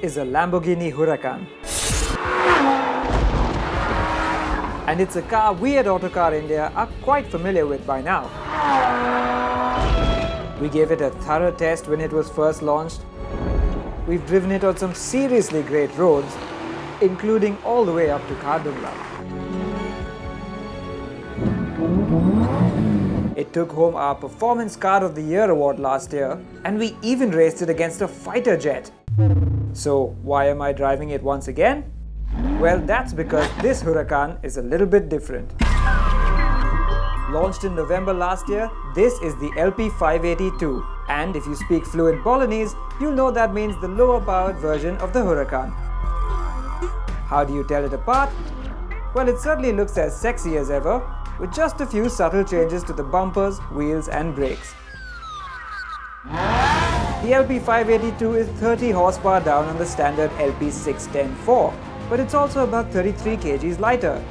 is a Lamborghini Huracan. And it's a car we at Autocar India are quite familiar with by now. We gave it a thorough test when it was first launched. We've driven it on some seriously great roads, including all the way up to Khardungla. It took home our Performance Car of the Year award last year, and we even raced it against a fighter jet. So why am I driving it once again? Well, that's because this Huracan is a little bit different. Launched in November last year, this is the LP580-2, and if you speak fluent Bolognese, you'll know that means the lower powered version of the Huracan. How do you tell it apart? Well, it certainly looks as sexy as ever, with just a few subtle changes to the bumpers, wheels and brakes. The LP580-2 is 30 horsepower down on the standard LP610-4, but it's also about 33 kgs lighter.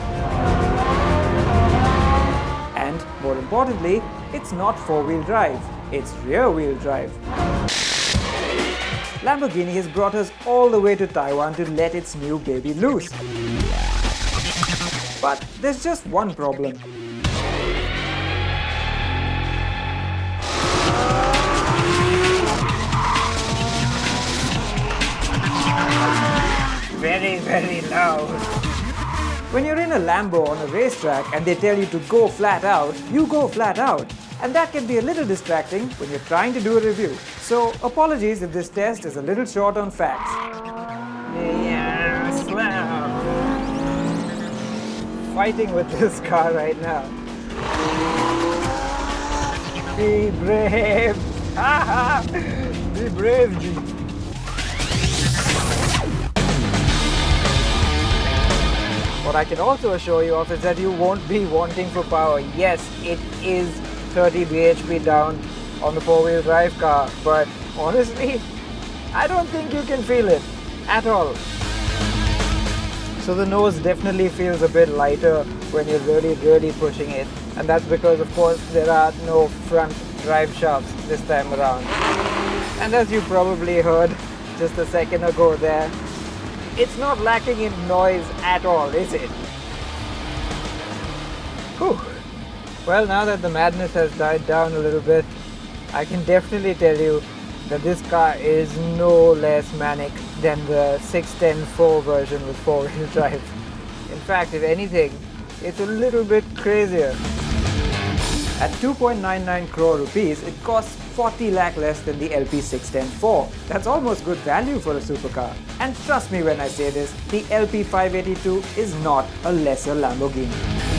And more importantly, it's not four-wheel drive, it's rear-wheel drive. Lamborghini has brought us all the way to Taiwan to let its new baby loose. But there's just one problem. Very, very loud. When you're in a Lambo on a racetrack and they tell you to go flat out, you go flat out. And that can be a little distracting when you're trying to do a review. So apologies if this test is a little short on facts. Yeah, slam. Fighting with this car right now. Be brave. Be brave, G. What I can also assure you of is that you won't be wanting for power. Yes, it is 30 bhp down on the four-wheel drive car, but honestly, I don't think you can feel it at all. So the nose definitely feels a bit lighter when you're really pushing it, and that's because of course there are no front drive shafts this time around. And as you probably heard just a second ago there, it's not lacking in noise at all, is it? Whew. Well, now that the madness has died down a little bit, I can definitely tell you that this car is no less manic than the 610-4 version with four-wheel drive. In fact, if anything, it's a little bit crazier. At 2.99 crore rupees, it costs 40 lakh less than the LP610-4. That's almost good value for a supercar. And trust me when I say this, the LP580-2 is not a lesser Lamborghini.